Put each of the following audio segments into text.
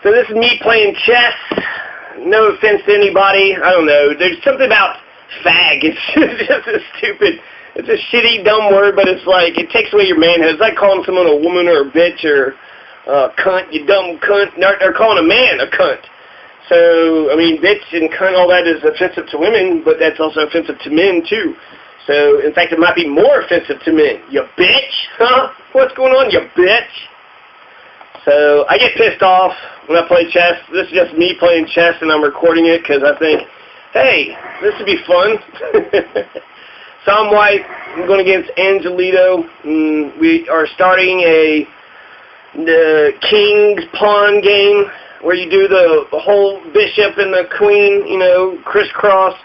So this is me playing chess. No offense to anybody. I don't know. There's something about fag. It's just a stupid, it's a shitty, dumb word, but it's like, it takes away your manhood. It's like calling someone a woman or a bitch or cunt, you dumb cunt. They're calling a man a cunt. So, I mean, bitch and cunt, all that is offensive to women, but that's also offensive to men, too. So, in fact, it might be more offensive to men. You bitch? Huh? What's going on, you bitch? So, I get pissed off when I play chess. This is just me playing chess, and I'm recording it because I think, hey, this would be fun. So I'm white. I'm going against Angelito. We are starting the king's pawn game where you do the whole bishop and the queen, you know, crisscross.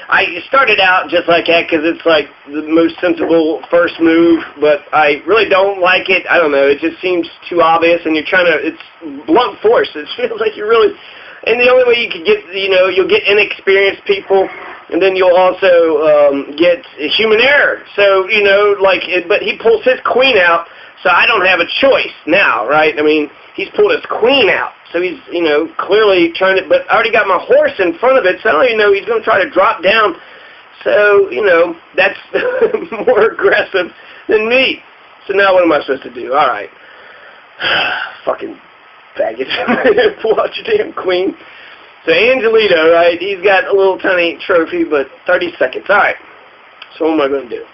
I started out just like that because it's like the most sensible first move, but I really don't like it. I don't know. It just seems too obvious, and you're trying to, it's blunt force. It feels like you're really, and the only way you could get, you know, you'll get inexperienced people, and then you'll also get human error. So, you know, like, but he pulls his queen out, so I don't have a choice now, right? I mean, he's pulled his queen out. So he's, you know, clearly trying to, but I already got my horse in front of it, so I don't even know he's going to try to drop down. So, you know, that's more aggressive than me. So now what am I supposed to do? All right. Fucking faggot. Pull out your damn queen. So Angelito, right, he's got a little tiny trophy, but 30 seconds. All right. So what am I going to do?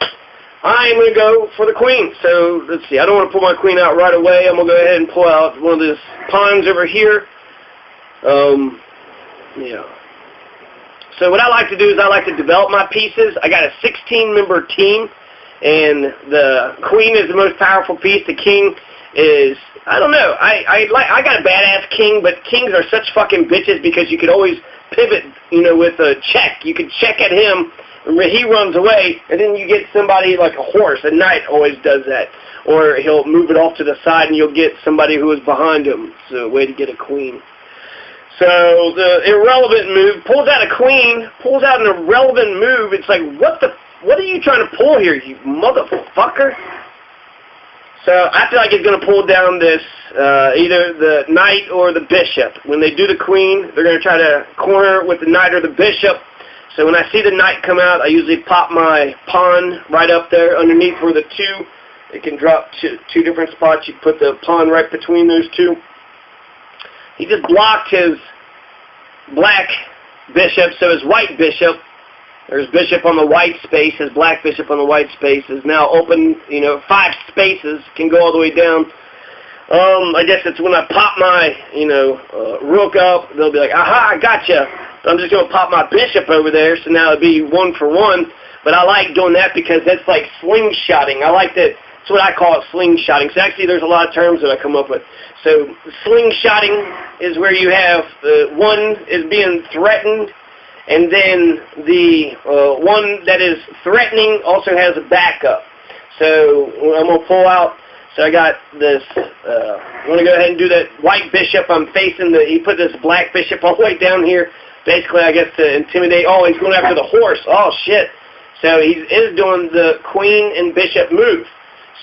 I'm going to go for the queen. So, let's see. I don't want to pull my queen out right away. I'm going to go ahead and pull out one of these pawns over here. Yeah. So what I like to do is I like to develop my pieces. I got a 16-member team, and the queen is the most powerful piece. The king is, I don't know. I got a badass king, but kings are such fucking bitches because you could always pivot, you know, with a check. You could check at him. He runs away, and then you get somebody like a horse. A knight always does that. Or he'll move it off to the side, and you'll get somebody who is behind him. It's a way to get a queen. So the irrelevant move pulls out a queen, pulls out an irrelevant move. It's like, what are you trying to pull here, you motherfucker? So I feel like he's going to pull down this, either the knight or the bishop. When they do the queen, they're going to try to corner with the knight or the bishop. So when I see the knight come out, I usually pop my pawn right up there underneath where the two. It can drop to two different spots. You put the pawn right between those two. He just blocked his black bishop, so his white bishop, or his bishop on the white space, his black bishop on the white space is now open, you know, 5 spaces, can go all the way down. I guess it's when I pop my, you know, rook up, they'll be like, aha, I gotcha. I'm just going to pop my bishop over there, so now it'll be 1 for 1. But I like doing that because that's like slingshotting. I like that. That's what I call it, slingshotting. So actually there's a lot of terms that I come up with. So slingshotting is where you have one is being threatened, and then the one that is threatening also has a backup. So I'm going to pull out. So I got this, I'm going to go ahead and do that white bishop. I'm facing he put this black bishop all the way down here. Basically, I guess to intimidate. Oh, he's going after the horse. Oh, shit. So he is doing the queen and bishop move.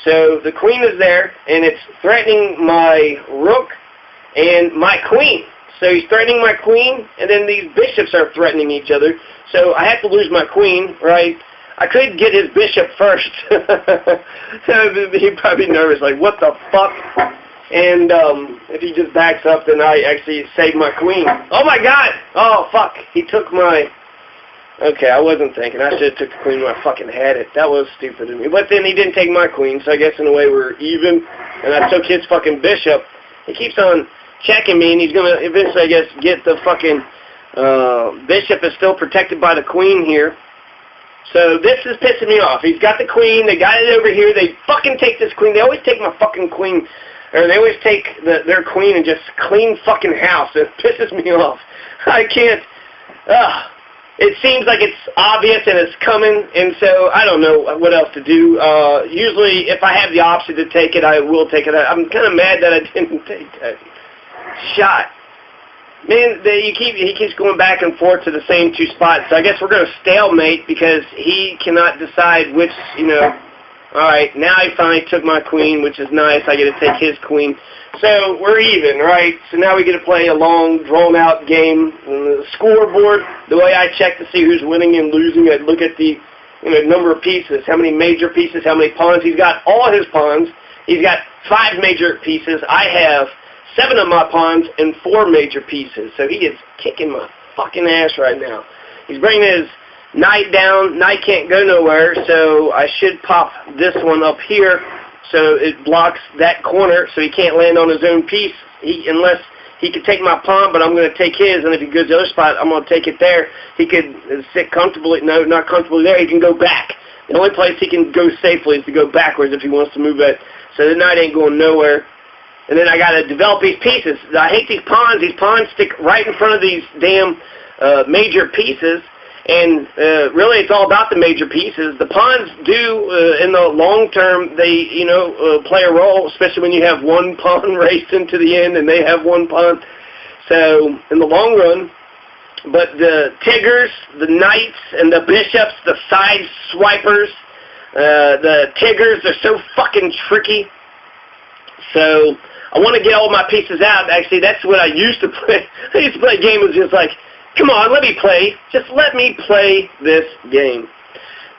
So the queen is there, and it's threatening my rook and my queen. So he's threatening my queen, and then these bishops are threatening each other. So I have to lose my queen, right? I could get his bishop first. So he'd probably be nervous, like, what the fuck? And if he just backs up, then I actually save my queen. Oh, my God! Oh, fuck. He took my... Okay, I wasn't thinking. I should have took the queen when I fucking had it. That was stupid of me. But then he didn't take my queen, so I guess in a way we're even. And I took his fucking bishop. He keeps on checking me, and he's going to eventually, I guess, get the fucking... bishop is still protected by the queen here. So this is pissing me off. He's got the queen. They got it over here. They fucking take this queen. They always take my fucking queen... Or they always take their queen and just clean fucking house. It pisses me off. I can't. It seems like it's obvious and it's coming, and so I don't know what else to do. Usually, if I have the option to take it, I will take it. I'm kind of mad that I didn't take that shot. Man, he keeps going back and forth to the same 2 spots. So I guess we're going to stalemate because he cannot decide which, you know, Alright, now he finally took my queen, which is nice. I get to take his queen. So, we're even, right? So now we get to play a long, drawn-out game. The scoreboard, the way I check to see who's winning and losing, I look at the number of pieces, how many major pieces, how many pawns. He's got all his pawns. He's got 5 major pieces. I have 7 of my pawns and 4 major pieces. So he is kicking my fucking ass right now. He's bringing his knight down. Knight can't go nowhere, so I should pop this one up here so it blocks that corner so he can't land on his own piece unless he could take my pawn, but I'm going to take his, and if he goes to the other spot, I'm going to take it there. He could sit comfortably. No, not comfortably there. He can go back. The only place he can go safely is to go backwards if he wants to move it. So the knight ain't going nowhere. And then I got to develop these pieces. I hate these pawns. These pawns stick right in front of these damn major pieces. And really, it's all about the major pieces. The pawns do, in the long term, they, play a role, especially when you have one pawn racing to the end and they have one pawn. So, in the long run, but the tigers, the knights, and the bishops, the side swipers, the tigers, they're so fucking tricky. So, I want to get all my pieces out. Actually, that's what I used to play. I used to play a game that was just like, come on, let me play. Just let me play this game.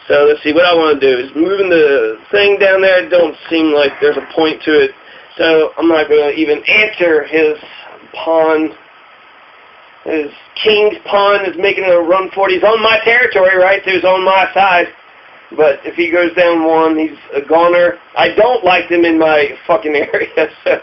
So let's see, what I want to do is moving the thing down there. It don't seem like there's a point to it. So I'm not going to even answer his pawn. His king's pawn is making a run for it. He's on my territory, right? So he's on my side. But if he goes down 1, he's a goner. I don't like them in my fucking area, so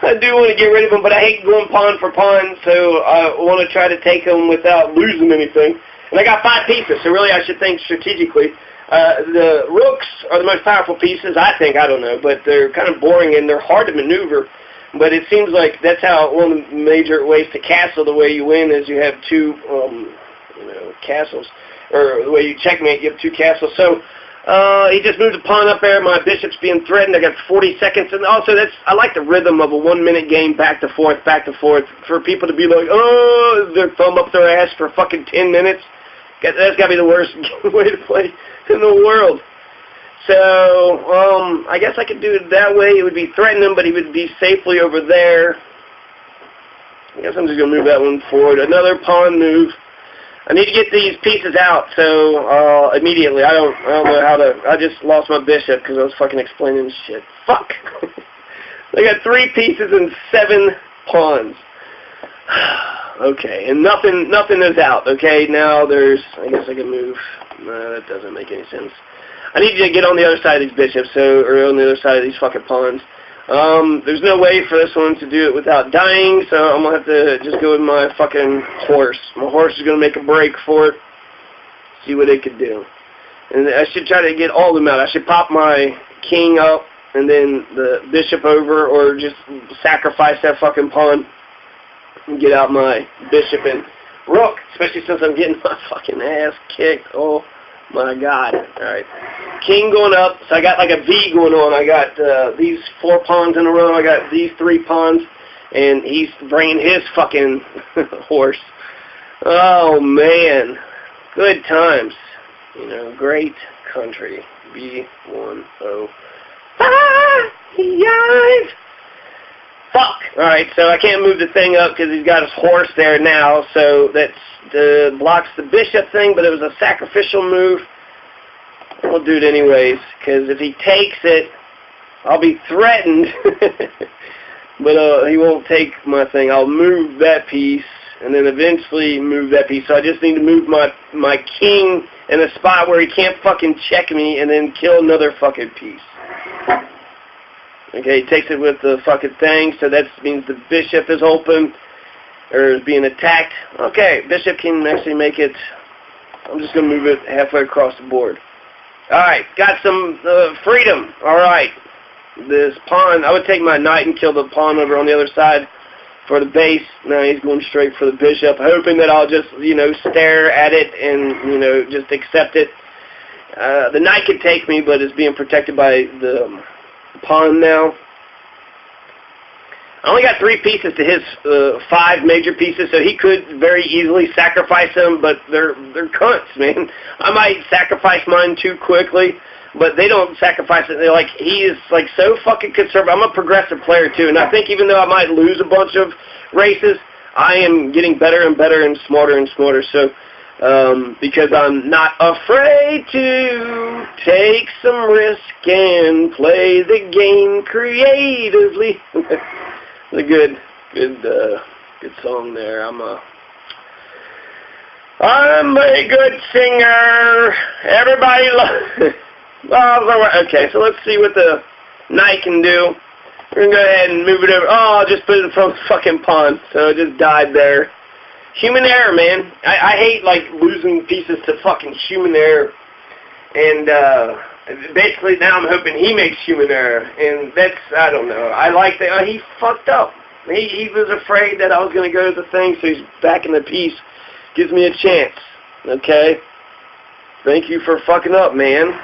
I do want to get rid of them, but I hate going pawn for pawn, so I want to try to take them without losing anything. And I got 5 pieces, so really I should think strategically. The rooks are the most powerful pieces, I think. I don't know, but they're kind of boring and they're hard to maneuver. But it seems like that's how one of the major ways to castle the way you win is you have 2 castles. Or the way you checkmate, you have 2 castles. So he just moved a pawn up there. My bishop's being threatened. I got 40 seconds. And also, I like the rhythm of a 1-minute game, back to forth, for people to be like, oh, their thumb up their ass for fucking 10 minutes. That's got to be the worst way to play in the world. So, I guess I could do it that way. It would be threatening him, but he would be safely over there. I guess I'm just going to move that one forward. Another pawn move. I need to get these pieces out, so immediately. I don't know how to. I just lost my bishop because I was fucking explaining shit. Fuck. I got 3 pieces and 7 pawns. Okay, and nothing is out. Okay, now there's. I guess I can move. No, that doesn't make any sense. I need to get on the other side of these bishops, or on the other side of these fucking pawns. There's no way for this one to do it without dying, so I'm going to have to just go with my fucking horse. My horse is going to make a break for it, see what it could do. And I should try to get all of them out. I should pop my king up, and then the bishop over, or just sacrifice that fucking pawn and get out my bishop and rook, especially since I'm getting my fucking ass kicked. Oh my god. Alright. King going up, so I got like a V going on. I got these 4 pawns in a row. I got these 3 pawns, and he's bringing his fucking horse. Oh man. Good times. Great country. B10. Yive! Fuck! Alright, so I can't move the thing up because he's got his horse there now, so that's blocks the bishop thing, but it was a sacrificial move. We'll do it anyways, because if he takes it, I'll be threatened. But he won't take my thing. I'll move that piece, and then eventually move that piece. So I just need to move my king in a spot where he can't fucking check me, and then kill another fucking piece. Okay, he takes it with the fucking thing, so that means the bishop is open, or is being attacked. Okay, bishop can actually make it. I'm just going to move it halfway across the board. Alright, got some freedom. Alright, this pawn, I would take my knight and kill the pawn over on the other side for the base. Now he's going straight for the bishop, hoping that I'll just, stare at it and, just accept it. The knight could take me, but it's being protected by the pawn now. I only got 3 pieces to his 5 major pieces, so he could very easily sacrifice them, but they're cunts, man. I might sacrifice mine too quickly. but they don't sacrifice it. They're like, he is like so fucking conservative. I'm a progressive player too, and I think even though I might lose a bunch of races, I am getting better and better and smarter and smarter. So, because I'm not afraid to take some risk and play the game creatively. It's a good song there. I'm a good singer. Everybody loves. Okay, so let's see what the knight can do. We're gonna go ahead and move it over. Oh, I'll just put it in front of the fucking pawn, so it just died there. Human error, man. I hate like losing pieces to fucking human error, and basically now I'm hoping he makes human error, and that's, I don't know. I like that he fucked up. He was afraid that I was gonna go to the thing, so he's back in the piece. Gives me a chance. Okay. Thank you for fucking up, man.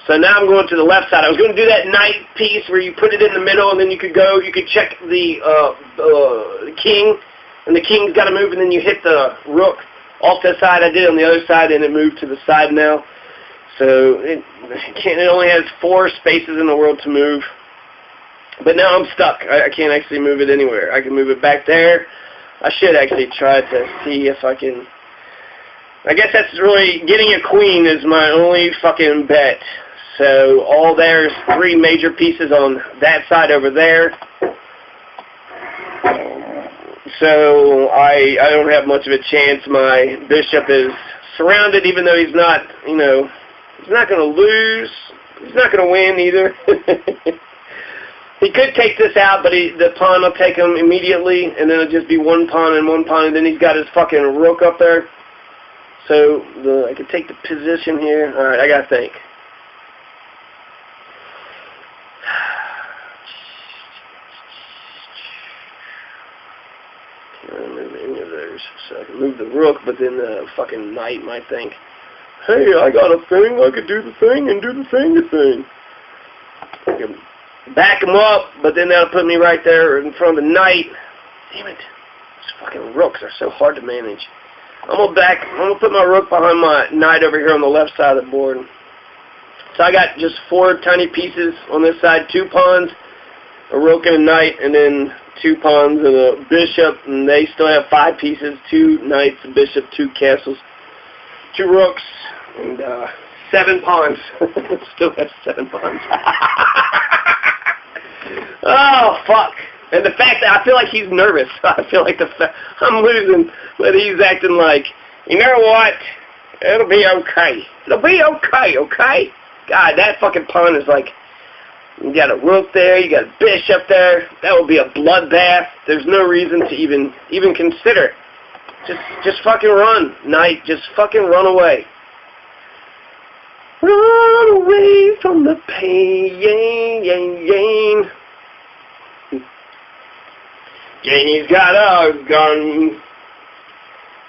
So now I'm going to the left side. I was going to do that knight piece where you put it in the middle, and then you could check the king, and the king's got to move, and then you hit the rook off the side. I did it on the other side, and it moved to the side now. So it only has 4 spaces in the world to move. But now I'm stuck. I can't actually move it anywhere. I can move it back there. I should actually try to see if I can. I guess that's really, getting a queen is my only fucking bet. So there's 3 major pieces on that side over there. So I don't have much of a chance. My bishop is surrounded, even though he's not, he's not going to lose. He's not going to win either. He could take this out, but the pawn will take him immediately, and then it'll just be 1 pawn and 1 pawn, and then he's got his fucking rook up there. So I could take the position here. All right, I got to think. Can't really move any of those. So I can move the rook, but then the fucking knight might think, hey, I got a thing. I could do the thing and do the thing. I can back him up, but then that'll put me right there in front of the knight. Damn it. These fucking rooks are so hard to manage. I'm gonna put my rook behind my knight over here on the left side of the board. So I got just 4 tiny pieces on this side, 2 pawns, a rook and a knight, and then 2 pawns and a bishop, and they still have 5 pieces, 2 knights, a bishop, 2 castles, 2 rooks, and 7 pawns. Still have 7 pawns. Oh, fuck. And the fact that I feel like he's nervous. I feel like I'm losing, but he's acting like, you know what? It'll be okay. It'll be okay, okay? God, that fucking pawn is like, you got a rook there, you got a bishop there. That would be a bloodbath. There's no reason to even consider. Just fucking run, knight. Just fucking run away. Run away from the pain. He's got a gun.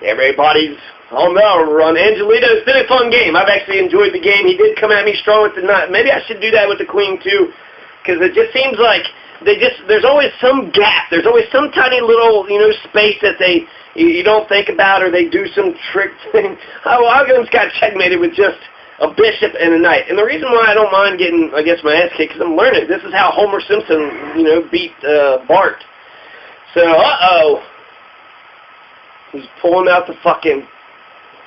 Everybody's on the run. Angelito, it's been a fun game. I've actually enjoyed the game. He did come at me strong with the knight. Maybe I should do that with the queen too, because it just seems like there's always some gap. There's always some tiny little space that you don't think about, or they do some trick thing. I almost got checkmated with just a bishop and a knight. And the reason why I don't mind getting, I guess, my ass kicked, because I'm learning. This is how Homer Simpson, beat Bart. So, he's pulling out the fucking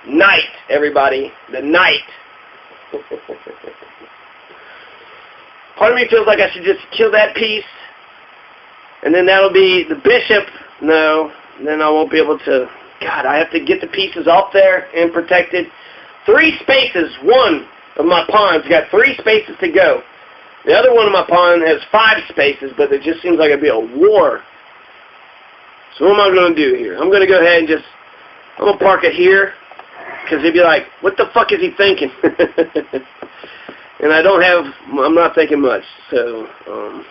knight, everybody. The knight. Part of me feels like I should just kill that piece, and then that'll be the bishop. No, then I won't be able to. God, I have to get the pieces off there and protected. 3 spaces. One of my pawns got 3 spaces to go. The other one of my pawn has 5 spaces, but it just seems like it'd be a war. So what am I going to do here? I'm going to go ahead and I'm going to park it here, because they'd be like, what the fuck is he thinking? And I'm not thinking much, so I'm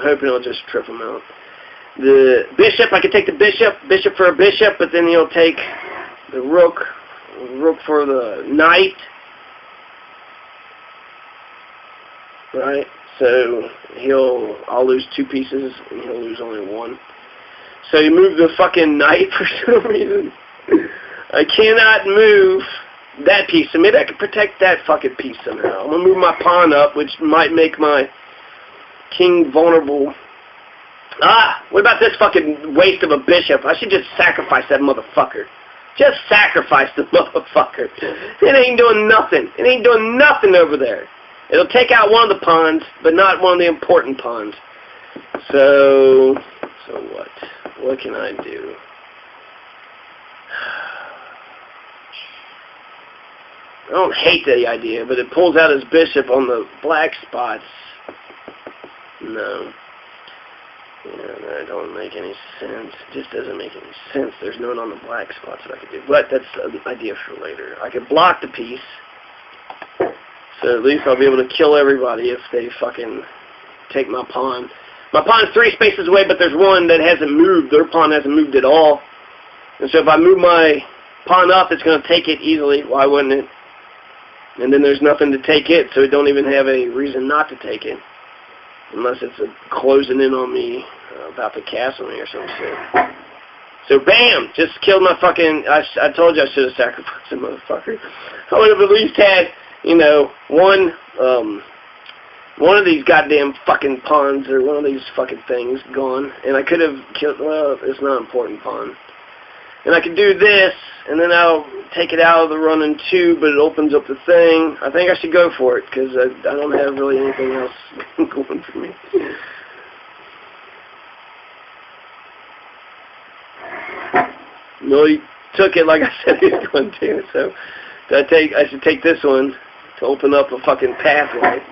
hoping I'll just trip him out. The bishop, I could take the bishop for a bishop, but then he'll take the rook for the knight. Right? So I'll lose 2 pieces, and he'll lose only 1. So you move the fucking knight for some reason. I cannot move that piece. So maybe I could protect that fucking piece somehow. I'm going to move my pawn up, which might make my king vulnerable. What about this fucking waste of a bishop? I should just sacrifice that motherfucker. Just sacrifice the motherfucker. It ain't doing nothing. It ain't doing nothing over there. It'll take out one of the pawns, but not one of the important pawns. So what? What can I do? I don't hate the idea, but it pulls out his bishop on the black spots. No. Yeah, that don't make any sense. It just doesn't make any sense. There's none on the black spots that I could do. But that's an idea for later. I could block the piece, so at least I'll be able to kill everybody if they fucking take my pawn. My pawn's 3 spaces away, but there's one that hasn't moved. Their pawn hasn't moved at all. And so if I move my pawn up, it's going to take it easily. Why wouldn't it? And then there's nothing to take it, so it don't even have a reason not to take it. Unless it's closing in on me, about to castle me or some shit. So bam! Just killed my fucking... I told you I should have sacrificed a motherfucker. I would have at least had, you know, one of these goddamn fucking pawns or one of these fucking things gone. And I could have killed... Well, it's not an important pawn. And I could do this, and then I'll take it out of the running too, but it opens up the thing. I think I should go for it, because I don't have really anything else going for me. No, he took it like I said he was going to, so I should take this one to open up a fucking pathway.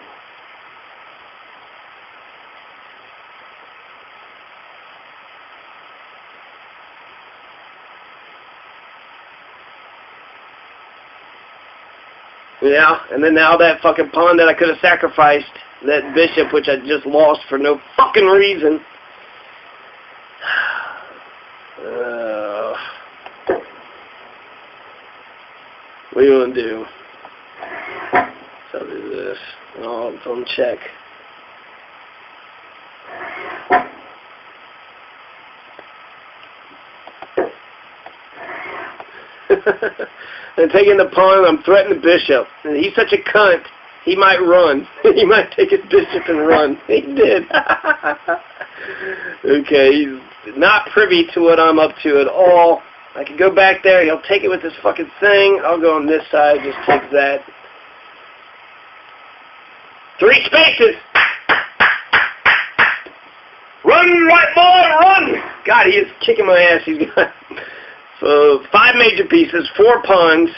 Yeah, and then now that fucking pawn that I could have sacrificed, that bishop, which I just lost for no fucking reason. What do you want to do? So I'll do this. Oh, it's on check. And taking the pawn, I'm threatening the bishop. And he's such a cunt, he might run. He might take his bishop and run. He did. Okay, he's not privy to what I'm up to at all. I can go back there, he'll take it with this fucking thing. I'll go on this side, just take that. 3 spaces! Run, white boy, run! God, he is kicking my ass. He's got... So, 5 major pieces, 4 pawns.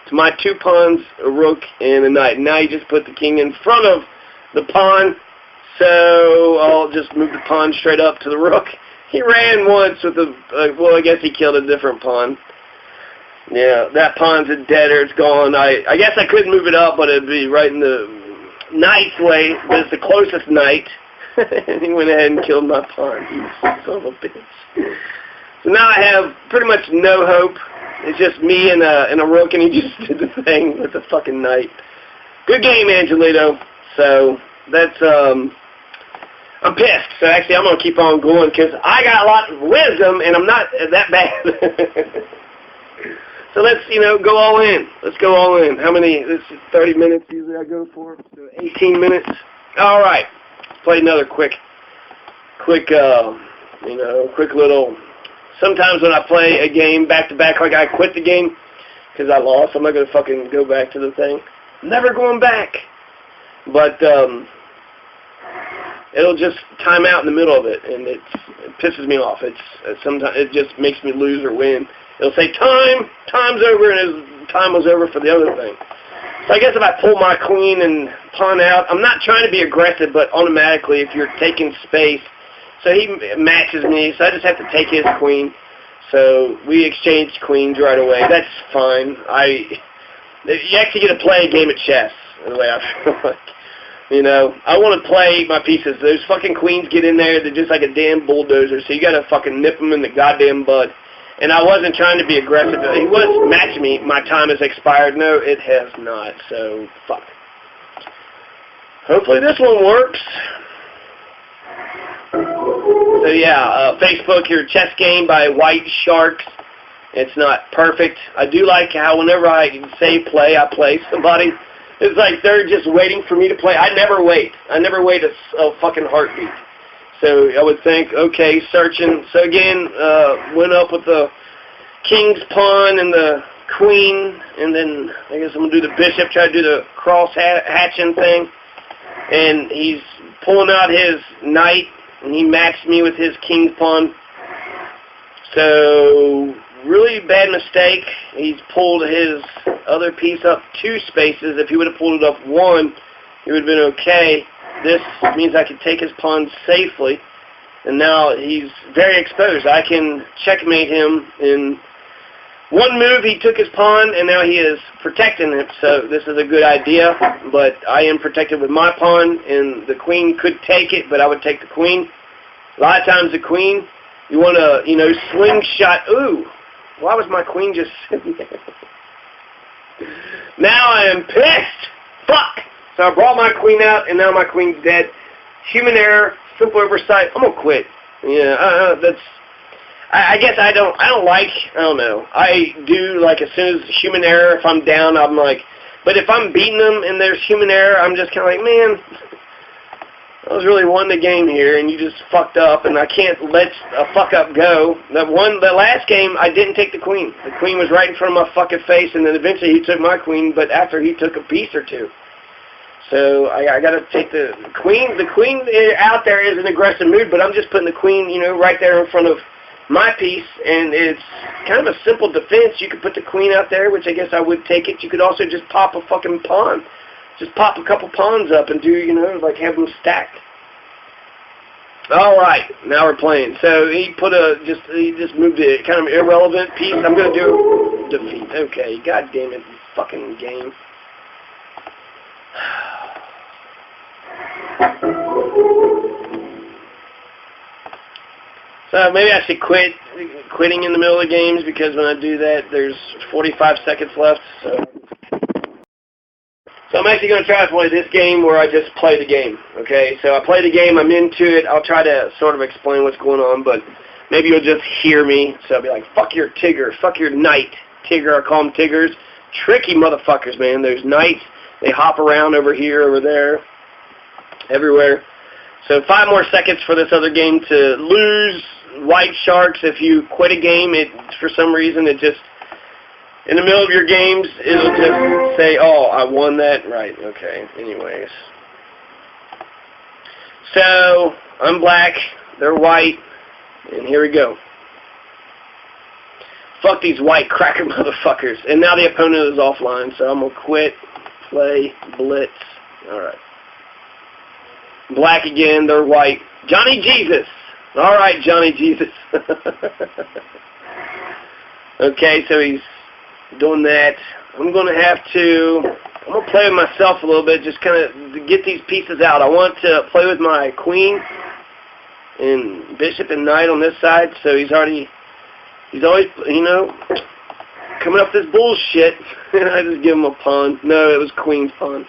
It's my 2 pawns, a rook, and a knight. Now you just put the king in front of the pawn, so I'll just move the pawn straight up to the rook. He ran once with the, well, I guess he killed a different pawn. Yeah, that pawn's a deader, it's gone. I guess I couldn't move it up, but it'd be right in the knight's way, but it's the closest knight. And he went ahead and killed my pawn, you son of a bitch. So now I have pretty much no hope. It's just me and a rook, and he just did the thing with the fucking knight. Good game, Angelito. So that's I'm pissed. So actually, I'm gonna keep on going because I got a lot of wisdom, and I'm not that bad. So let's go all in. Let's go all in. How many? This is 30 minutes usually I go for. So 18 minutes. All right. Play another quick little. Sometimes when I play a game back-to-back, like I quit the game because I lost, I'm not going to fucking go back to the thing. Never going back. But it'll just time out in the middle of it, and it pisses me off. Sometimes it just makes me lose or win. It'll say time's over, and time was over for the other thing. So I guess if I pull my queen and pawn out, I'm not trying to be aggressive, but automatically if you're taking space, so he matches me, so I just have to take his queen. So we exchanged queens right away. That's fine. You actually get to play a game of chess, the way I feel like. I want to play my pieces. Those fucking queens get in there, they're just like a damn bulldozer, so you got to fucking nip them in the goddamn bud. And I wasn't trying to be aggressive. He was matching me. My time has expired. No, it has not, so fuck. Hopefully this one works. So yeah, Facebook, your chess game by White Sharks. It's not perfect. I do like how whenever I say play, I play somebody. It's like they're just waiting for me to play. I never wait. I never wait a fucking heartbeat. So I would think, okay, searching. So again, went up with the king's pawn and the queen, and then I guess I'm going to do the bishop, try to do the cross-hatching thing. And he's pulling out his knight, and he matched me with his king's pawn. So, really bad mistake. He's pulled his other piece up 2 spaces. If he would have pulled it up 1, it would have been okay. This means I could take his pawn safely. And now he's very exposed. I can checkmate him in 1 move. He took his pawn, and now he is protecting it. So this is a good idea. But I am protected with my pawn, and the queen could take it, but I would take the queen. A lot of times the queen, you want to, slingshot. Ooh, why was my queen just sitting there? Now I am pissed. Fuck. So I brought my queen out, and now my queen's dead. Human error, simple oversight. I'm gonna quit. Yeah, I guess I don't know. I do, like, as soon as human error, if I'm down, I'm like, but if I'm beating them and there's human error, I'm just kind of like, man, I was really won the game here, and you just fucked up, and I can't let a fuck up go. The last game, I didn't take the queen. The queen was right in front of my fucking face, and then eventually he took my queen, but after he took a piece or 2. So I got to take the queen. The queen out there is an aggressive mood, but I'm just putting the queen, right there in front of my piece, and it's kind of a simple defense. You could put the queen out there, which I guess I would take it. You could also just pop a fucking pawn. Just pop a couple pawns up and do, like have them stacked. All right, now we're playing. So he just moved a kind of irrelevant piece. I'm going to do defeat. Okay, god damn it, fucking game. So maybe I should quitting in the middle of the games, because when I do that, there's 45 seconds left. So I'm actually going to try to play this game where I just play the game, okay? So I play the game, I'm into it, I'll try to sort of explain what's going on, but maybe you'll just hear me, so I'll be like, fuck your Tigger, fuck your knight. Tigger, I call them Tiggers. Tricky motherfuckers, man. There's knights, they hop around over here, over there, everywhere. So 5 more seconds for this other game to lose. White Sharks, if you quit a game, for some reason, it just, in the middle of your games, it'll just say, oh, I won that. Right, okay, anyways. So, I'm black, they're white, and here we go. Fuck these white cracker motherfuckers. And now the opponent is offline, so I'm going to quit, play, blitz. Alright. Black again, they're white. Johnny Jesus! Alright, Johnny Jesus. Okay, so he's doing that. I'm going to play with myself a little bit, just kind of get these pieces out. I want to play with my queen and bishop and knight on this side, so he's always, coming up this bullshit. And I just give him a pawn. No, it was queen's pawn.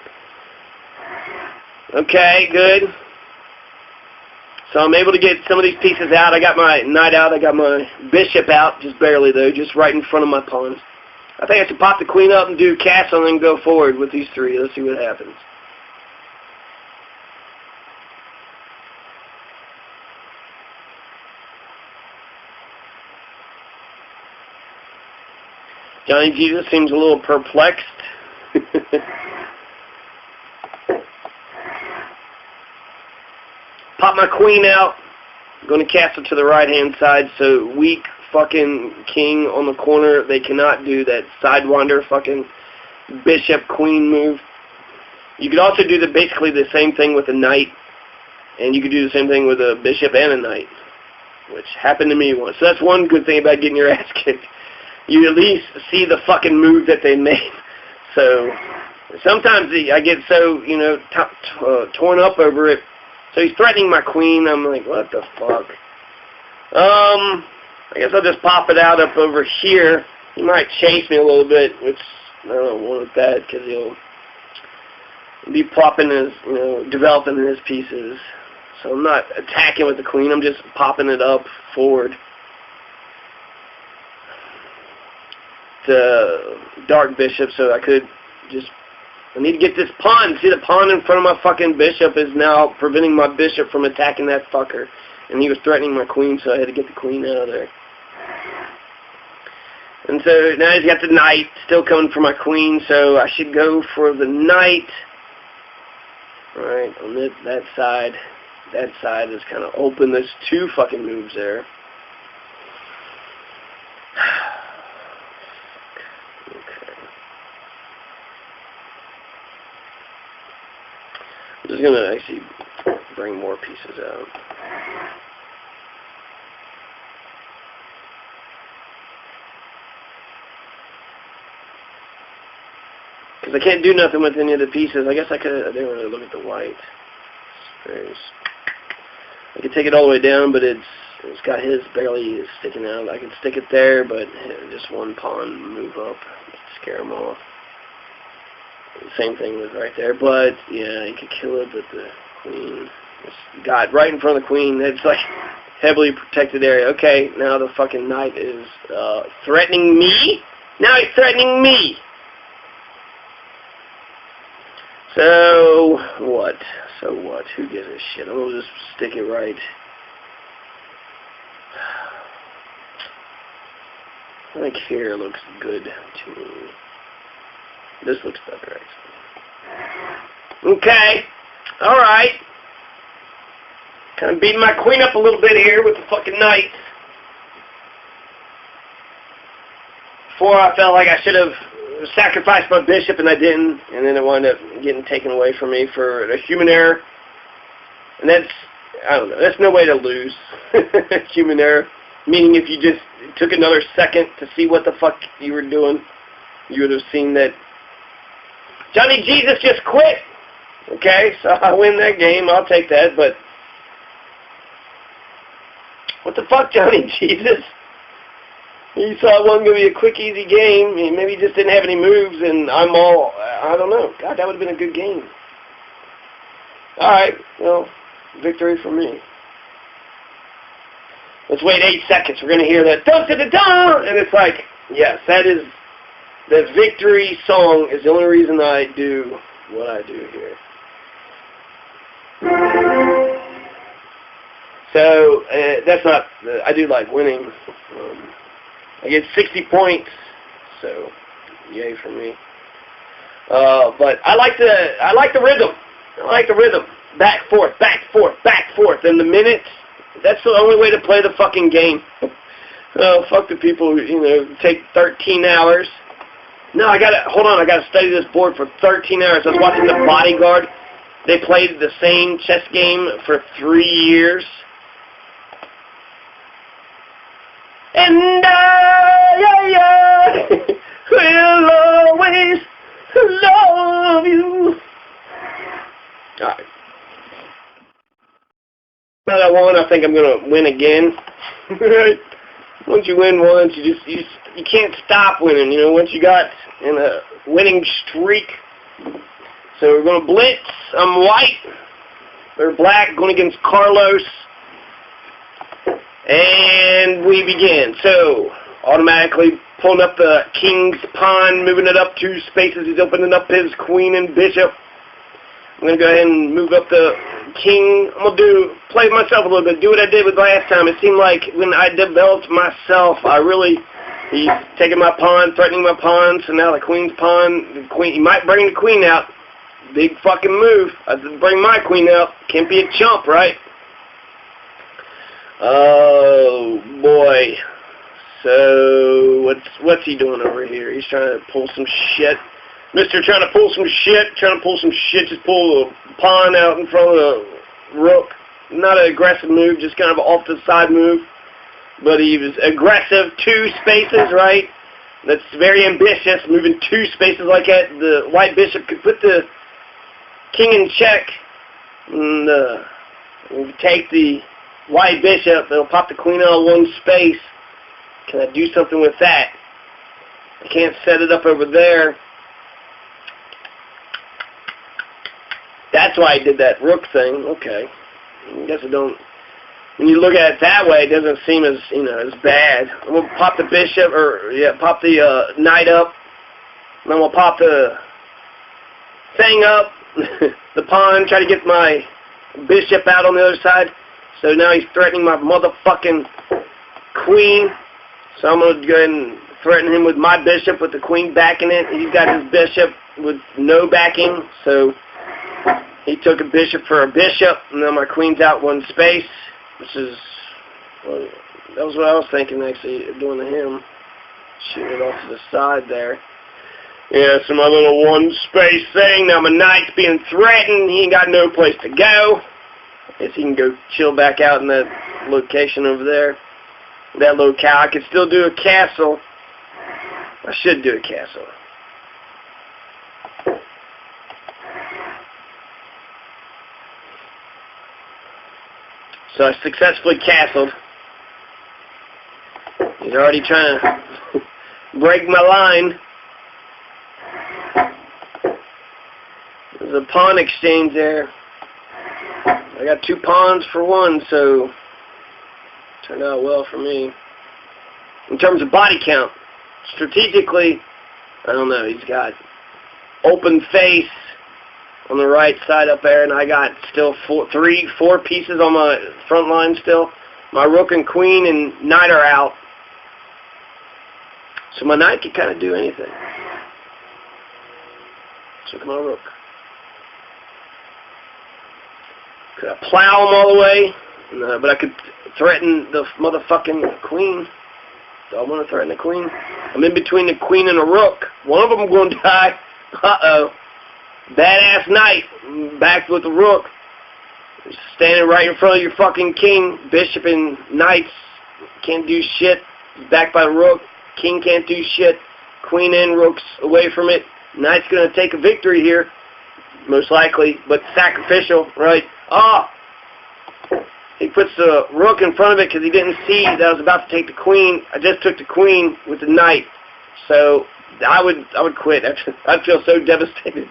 Okay, good. So I'm able to get some of these pieces out. I got my knight out. I got my bishop out, just barely though, just right in front of my pawns. I think I should pop the queen up and do castle and then go forward with these 3. Let's see what happens. Johnny Jesus seems a little perplexed. Pop my queen out. I'm going to cast it to the right-hand side, so weak fucking king on the corner. They cannot do that sidewinder fucking bishop-queen move. You could also do basically the same thing with a knight, and you could do the same thing with a bishop and a knight, which happened to me once. So that's one good thing about getting your ass kicked. You at least see the fucking move that they made. So sometimes I get so, torn up over it. So he's threatening my queen. I'm like, what the fuck? I guess I'll just pop it out up over here. He might chase me a little bit, which I don't want that, because he'll be plopping his, developing his pieces. So I'm not attacking with the queen. I'm just popping it up forward. dark bishop, so I could just... I need to get this pawn. See, the pawn in front of my fucking bishop is now preventing my bishop from attacking that fucker. And he was threatening my queen, so I had to get the queen out of there. And so now he's got the knight still coming for my queen, so I should go for the knight. Alright, on that side. That side is kind of open. There's 2 fucking moves there. Okay. I'm just going to actually bring more pieces out. Because I can't do nothing with any of the pieces. I guess I could... I didn't really look at the white space. I could take it all the way down, but it's got his barely sticking out. I could stick it there, but just one pawn move up, scare him off. Same thing was right there, but yeah, you could kill it, but the queen got right in front of the queen. It's like heavily protected area. Okay, now the fucking knight is threatening me. Now he's threatening me. So what? So what? Who gives a shit? I'm gonna just stick it right. I think here looks good to me. This looks better, actually. Okay. Alright. Kind of beating my queen up a little bit here with the fucking knight. Before I felt like I should have sacrificed my bishop and I didn't, and then it wound up getting taken away from me for a human error. And that's, I don't know, that's no way to lose. Human error. Meaning if you just took another second to see what the fuck you were doing, you would have seen that Johnny Jesus just quit. Okay, so I win that game, I'll take that, but what the fuck, Johnny Jesus? He saw it wasn't going to be a quick, easy game. Maybe he just didn't have any moves, and I don't know. God, that would have been a good game. Alright, well, victory for me. Let's wait 8 seconds. We're going to hear that dun-dun-dun-dun, and it's like, yes, that is, the victory song is the only reason I do what I do here. So, that's not, I do like winning. I get 60 points, so yay for me. But I like the rhythm. I like the rhythm. Back, forth, back, forth, back, forth. And the minutes, that's the only way to play the fucking game. Fuck the people who, take 13 hours. No, hold on, I gotta study this board for 13 hours. I was watching The Bodyguard. They played the same chess game for 3 years. And I will always love you. Alright. Now that I won, I think I'm going to win again. Once you win once, you can't stop winning. Once you got in a winning streak. So we're going to blitz. I'm white. They're black, going against Carlos. And we begin. So, automatically pulling up the king's pawn, moving it up 2 spaces. He's opening up his queen and bishop. I'm going to go ahead and move up the king. I'm going to play myself a little bit, do what I did with last time. It seemed like when I developed myself, he's taking my pawn, threatening my pawn, so now the queen's pawn, he might bring the queen out. Big fucking move. I bring my queen out. Can't be a chump, right? Oh, boy. So, what's he doing over here? He's trying to pull some shit. Mister trying to pull some shit, just pull a pawn out in front of the rook. Not an aggressive move, just kind of an off-the-side move. But he was aggressive, 2 spaces, right? That's very ambitious, moving 2 spaces like that. The white bishop could put the king in check. And take the white bishop, it'll pop the queen out of 1 space. Can I do something with that? I can't set it up over there. That's why I did that rook thing. Okay. I guess I don't when you look at it that way, it doesn't seem as, you know, as bad. I'm going to pop the bishop, or, yeah, pop the knight up. And then we'll pop the thing up, the pawn, try to get my bishop out on the other side. So now he's threatening my motherfucking queen. So I'm going to go ahead and threaten him with my bishop with the queen backing it. He's got his bishop with no backing, so he took a bishop for a bishop, and now my queen's out one space, which is, well, that was what I was thinking actually, doing to him. Shooting it off to the side there. Yeah, so my little one space thing. Now my knight's being threatened. He ain't got no place to go. I guess he can go chill back out in that location over there. That locale. I could still do a castle. I should do a castle. So I successfully castled. He's already trying to break my line. There's a pawn exchange there. I got 2 pawns for 1, so turned out well for me. In terms of body count, strategically, I don't know, he's got open face on the right side up there, and I got still 4 pieces on my front line still. My rook and queen and knight are out. So my knight can kind of do anything. So come on, rook. Could I plow him all the way? No, but I could threaten the motherfucking queen. Do I want to threaten the queen? I'm in between the queen and the rook. One of them going to die. Uh-oh. Badass knight. Back with the rook. Standing right in front of your fucking king. Bishop and knights can't do shit. Backed by the rook. King can't do shit. Queen and rook's away from it. Knight's going to take a victory here. Most likely. But sacrificial, right? Ah! He puts the rook in front of it because he didn't see that I was about to take the queen. I just took the queen with the knight. So I would quit. I'd feel so devastated.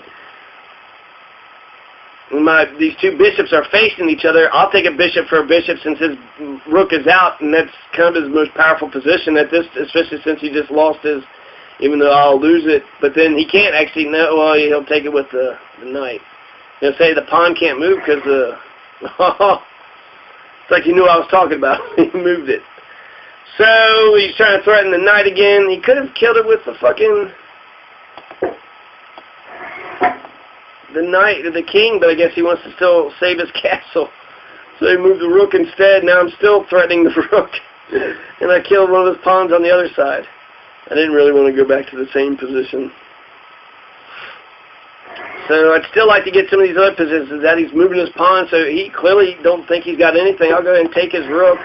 These 2 bishops are facing each other. I'll take a bishop for a bishop since his rook is out, and that's kind of his most powerful position at this, especially since he just lost his, even though I'll lose it. But then he can't actually, no, well, he'll take it with the knight. He'll say the pawn can't move because the, it's like he knew what I was talking about. He moved it. So he's trying to threaten the knight again. He could have killed it with the fucking, the knight, the king, but I guess he wants to still save his castle. So he moved the rook instead. Now I'm still threatening the rook. And I killed one of his pawns on the other side. I didn't really want to go back to the same position. So I'd still like to get some of these other positions. That he's moving his pawn, so he clearly don't think he's got anything. I'll go ahead and take his rook.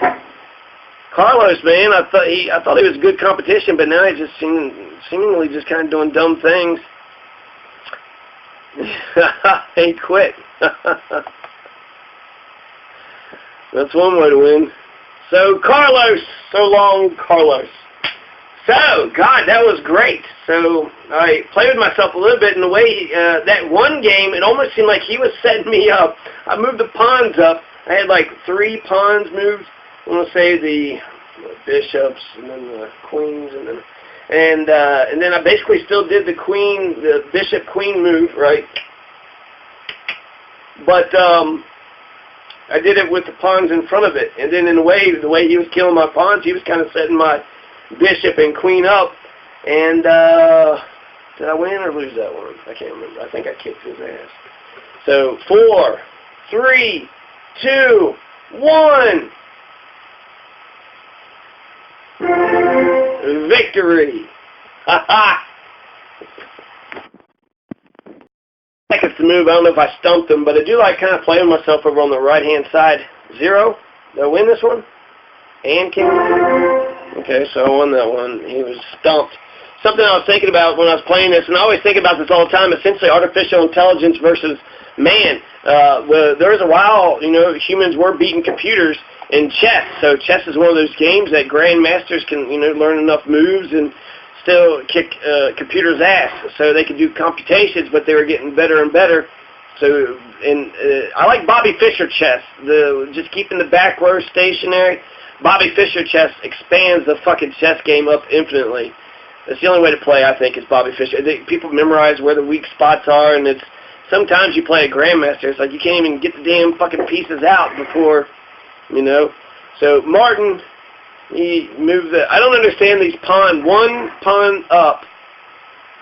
Carlos, man, I thought he was good competition, but now he's just seemingly just kind of doing dumb things. He quit. That's one way to win. So Carlos, so long, Carlos. So, God, that was great. So I played with myself a little bit in the way that one game, it almost seemed like he was setting me up. I moved the pawns up. I had like 3 pawns moved. I want to say the bishops and then the queens and then I basically still did the bishop queen move, right? But I did it with the pawns in front of it, and then in the way he was killing my pawns, he was kind of setting my bishop and queen up. And did I win or lose that one? I can't remember. I think I kicked his ass. So 4, 3, 2, 1. Victory! Ha ha! Seconds to move. I don't know if I stumped him, but I do like kind of playing myself over on the right-hand side. 0. Did I win this one? And king. Okay, so I won that one. He was stumped. Something I was thinking about when I was playing this, and I always think about this all the time, essentially artificial intelligence versus man. There was a while, humans were beating computers in chess. So chess is one of those games that grandmasters can, learn enough moves and still kick computers' ass. So they could do computations, but they were getting better and better. So, and I like Bobby Fischer chess. Just keeping the back row stationary. Bobby Fischer chess expands the fucking chess game up infinitely. That's the only way to play, I think, is Bobby Fischer. People memorize where the weak spots are, and it's sometimes you play a grandmaster. It's like you can't even get the damn fucking pieces out before, you know. So Martin, he moved the. I don't understand these one pawn up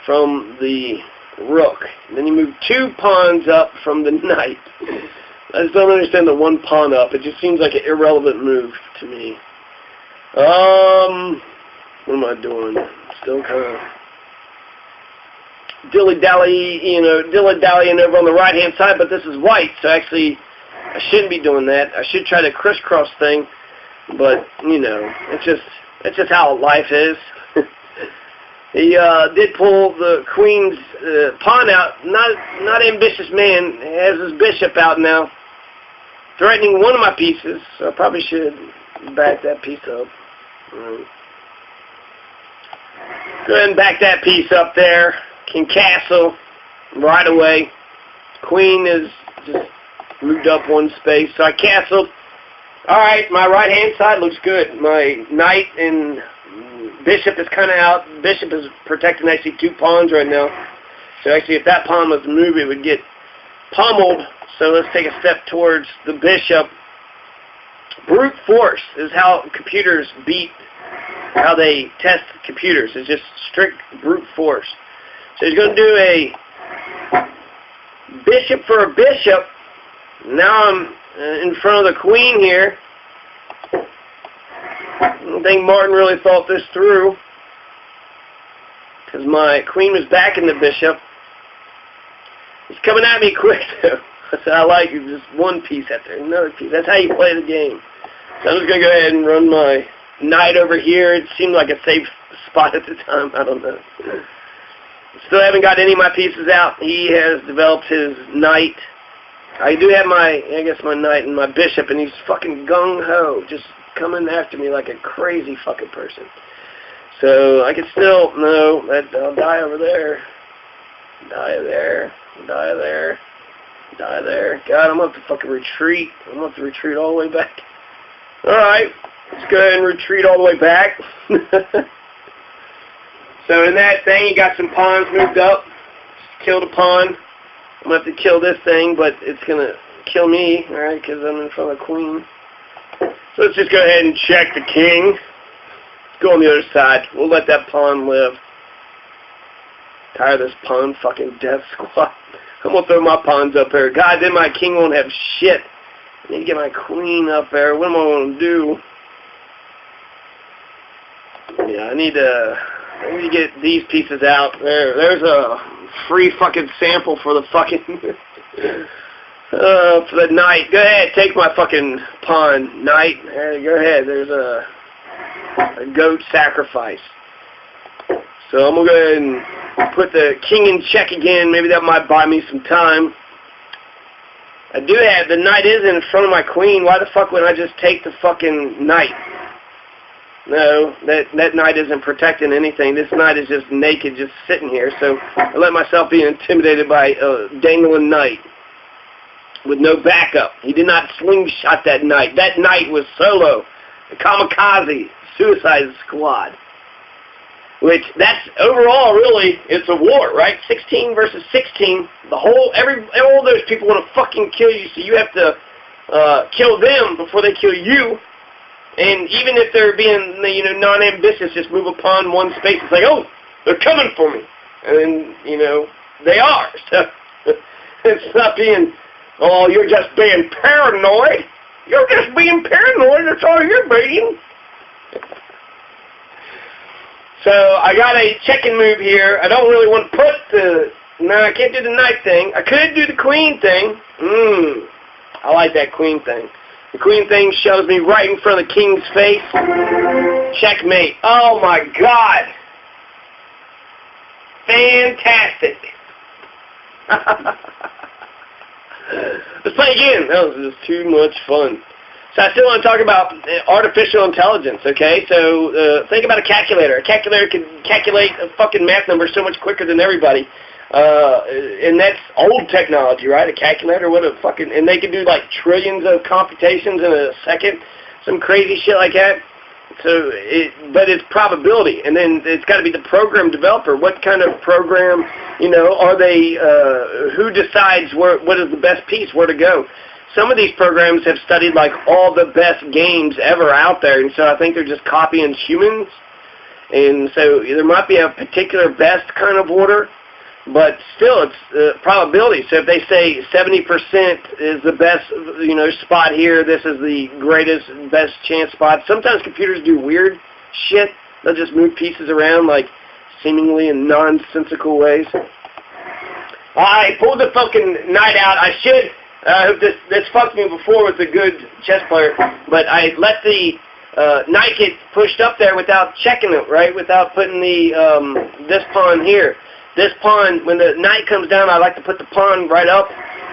from the rook. And then you move 2 pawns up from the knight. I just don't understand the 1 pawn up. It just seems like an irrelevant move to me. What am I doing? Still kind of dilly-dallying over on the right-hand side, but this is white, so actually I shouldn't be doing that. I should try the crisscross thing, but, you know, it's just how life is. He did pull the queen's pawn out. Not ambitious man. Has his bishop out now, threatening one of my pieces. So I probably should back that piece up. Go ahead and back that piece up there. King castle right away. Queen is just moved up 1 space. So I castled. All right, my right-hand side looks good. My knight and bishop is kind of out. Bishop is protecting actually 2 pawns right now. So actually if that pawn was to move, it would get pummeled. So let's take a step towards the bishop. Brute force is how computers beat, how they test computers. It's just strict brute force. So he's going to do a bishop for a bishop. Now I'm in front of the queen here. I don't think Martin really thought this through, because my queen was backing the bishop. He's coming at me quick, though. I said, I like it. Just 1 piece after another piece. That's how you play the game. So I'm just going to go ahead and run my knight over here. It seemed like a safe spot at the time. I don't know. Still haven't got any of my pieces out. He has developed his knight. I do have my knight and my bishop, and he's fucking gung-ho, just coming after me like a crazy fucking person. So I can still, no, I'll die over there. Die there. Die there. Die there. God, I'm going to have to fucking retreat. I'm going to have to retreat all the way back. Alright, let's go ahead and retreat all the way back. So in that thing, you got some pawns moved up. Just killed a pawn. I'm going to have to kill this thing, but it's going to kill me, alright, because I'm in front of the queen. So let's just go ahead and check the king. Let's go on the other side. We'll let that pawn live. Tired of this pawn fucking death squad. I'm going to throw my pawns up there. God, then my king won't have shit. I need to get my queen up there. What am I going to do? Yeah, I need to get these pieces out. There's a free fucking sample for the fucking for the knight. Go ahead, take my fucking pawn, knight. Go ahead. There's a goat sacrifice. So I'm gonna go ahead and put the king in check again. Maybe that might buy me some time. I do have the knight is in front of my queen. Why the fuck wouldn't I just take the fucking knight? No, that knight isn't protecting anything. This knight is just naked, just sitting here. So I let myself be intimidated by a dangling knight with no backup. He did not slingshot that knight. That knight was solo, a kamikaze, suicide squad. Which, that's overall, really, it's a war, right? 16 versus 16. All those people want to fucking kill you, so you have to kill them before they kill you. And even if they're being, non-ambitious, just move a pawn 1 space. It's like, oh, they're coming for me. And, they are. So it's not being, oh, you're just being paranoid. You're just being paranoid. That's all you're being. So I got a checking move here. I don't really want to put no, I can't do the knight thing. I could do the queen thing. I like that queen thing. The queen thing shows me right in front of the king's face. Checkmate. Oh my God. Fantastic. Let's play again. That was just too much fun. So I still want to talk about artificial intelligence, okay? So think about a calculator. A calculator can calculate a fucking math number so much quicker than everybody. And that's old technology, right? A calculator, what a fucking, and they can do like trillions of computations in a second, some crazy shit like that. So, but it's probability, and then it's got to be the program developer. What kind of program, you know, are they? Who decides what is the best piece, where to go? Some of these programs have studied like all the best games ever out there, and so I think they're just copying humans. And so there might be a particular best kind of order, but still it's probability. So if they say 70% is the best, you know, spot here, this is the greatest, best chance spot. Sometimes computers do weird shit. They'll just move pieces around like seemingly in nonsensical ways. I pulled the fucking knight out. I should. This fucked me before with a good chess player, but I let the knight get pushed up there without checking it, right? Without putting the this pawn here. This pawn, when the knight comes down, I like to put the pawn right up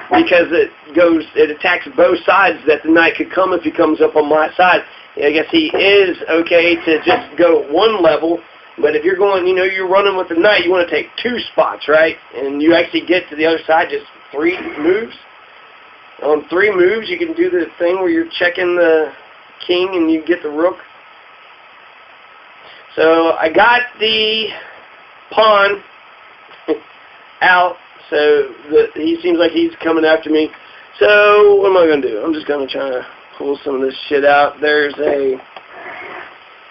because it attacks both sides that the knight could come if he comes up on my side. I guess he is okay to just go one level, but if you're going, you know, you're running with the knight, you want to take 2 spots, right? And you actually get to the other side just 3 moves. On 3 moves, you can do the thing where you're checking the king and you get the rook. So I got the pawn out, so he seems like he's coming after me. So what am I going to do? I'm just going to try to pull some of this shit out. There's a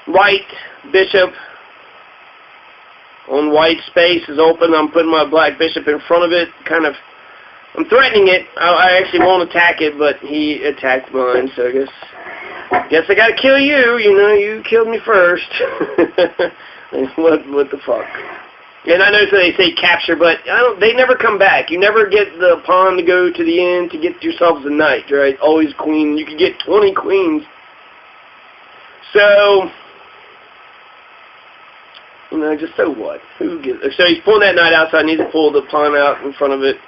white bishop on white space is open. I'm putting my black bishop in front of it, kind of. I'm threatening it. I actually won't attack it, but he attacked mine, so I guess I got to kill you. You know, you killed me first. What the fuck? And I know they say capture, but they never come back. You never get the pawn to go to the end to get yourselves a knight, right? Always queen. You can get 20 queens. So, you know, just so what? Who gives? So he's pulling that knight out, so I need to pull the pawn out in front of it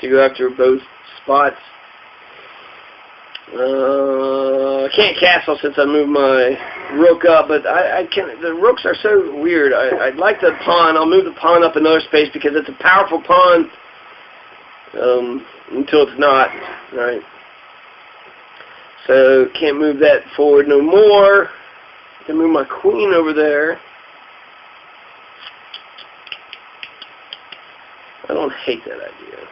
to go after both spots. I can't castle since I moved my rook up, but I can't. The rooks are so weird. I'd like the pawn. I'll move the pawn up another space because it's a powerful pawn until it's not, right? So can't move that forward no more. I can move my queen over there. I don't hate that idea.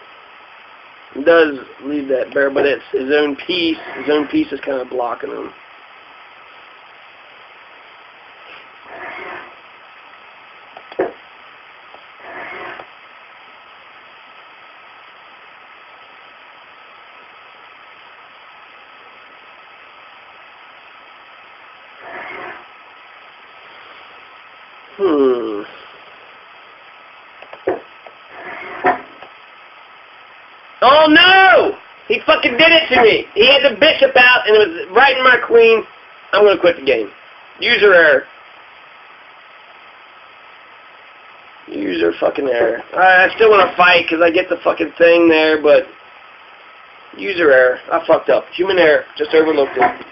It does leave that bare, but it's his own piece. His own piece is kind of blocking him. Oh no! He fucking did it to me. He had the bishop out and it was right in my queen. I'm going to quit the game. User error. User fucking error. I still want to fight because I get the fucking thing there, but user error. I fucked up. Human error. Just overlooked it.